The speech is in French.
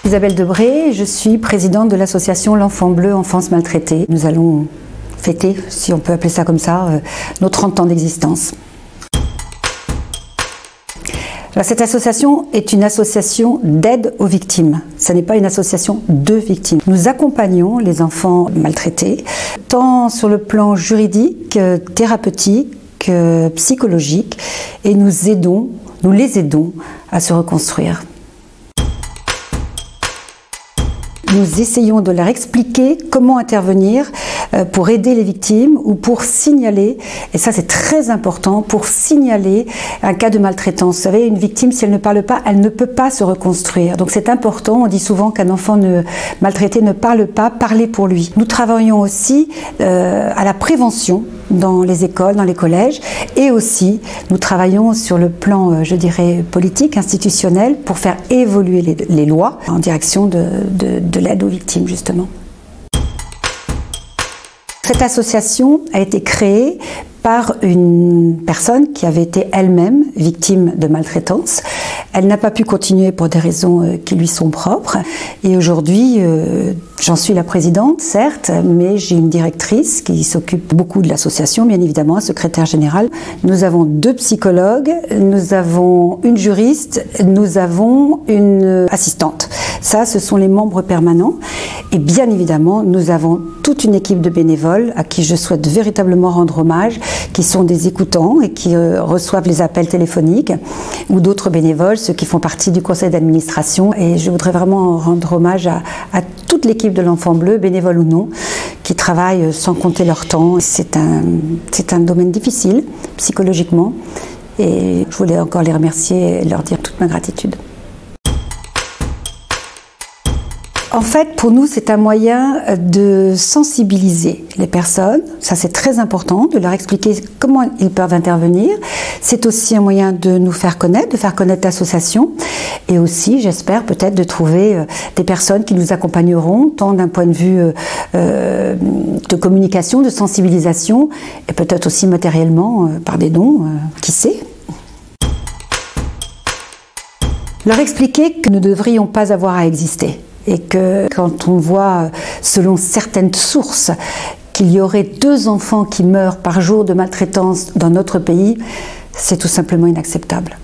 Isabelle Debré, je suis présidente de l'association L'Enfant Bleu Enfance Maltraitée. Nous allons fêter, si on peut appeler ça comme ça, nos 30 ans d'existence. Cette association est une association d'aide aux victimes. Ce n'est pas une association de victimes. Nous accompagnons les enfants maltraités, tant sur le plan juridique, thérapeutique, psychologique, et nous les aidons à se reconstruire. Nous essayons de leur expliquer comment intervenir pour aider les victimes ou pour signaler, et ça c'est très important, pour signaler un cas de maltraitance. Vous savez, une victime, si elle ne parle pas, elle ne peut pas se reconstruire. Donc c'est important, on dit souvent qu'un enfant maltraité ne parle pas, parler pour lui. Nous travaillons aussi à la prévention dans les écoles, dans les collèges, et aussi nous travaillons sur le plan, je dirais, politique, institutionnel, pour faire évoluer les lois en direction de l'aide aux victimes, justement. Cette association a été créée par une personne qui avait été elle-même victime de maltraitance. Elle n'a pas pu continuer pour des raisons qui lui sont propres. Et aujourd'hui, j'en suis la présidente, certes, mais j'ai une directrice qui s'occupe beaucoup de l'association, bien évidemment, un secrétaire général. Nous avons 2 psychologues, nous avons une juriste, nous avons une assistante. Ça, ce sont les membres permanents. Et bien évidemment, nous avons toute une équipe de bénévoles à qui je souhaite véritablement rendre hommage, qui sont des écoutants et qui reçoivent les appels téléphoniques, ou d'autres bénévoles, ceux qui font partie du conseil d'administration. Et je voudrais vraiment rendre hommage à toute l'équipe de l'Enfant Bleu, bénévole ou non, qui travaillent sans compter leur temps. C'est un domaine difficile, psychologiquement, et je voulais encore les remercier et leur dire toute ma gratitude. En fait, pour nous, c'est un moyen de sensibiliser les personnes. Ça, c'est très important, de leur expliquer comment ils peuvent intervenir. C'est aussi un moyen de nous faire connaître, de faire connaître l'association. Et aussi, j'espère, peut-être de trouver des personnes qui nous accompagneront, tant d'un point de vue de communication, de sensibilisation, et peut-être aussi matériellement, par des dons, qui sait. Leur expliquer que nous ne devrions pas avoir à exister. Et que quand on voit, selon certaines sources, qu'il y aurait 2 enfants qui meurent par jour de maltraitance dans notre pays, c'est tout simplement inacceptable.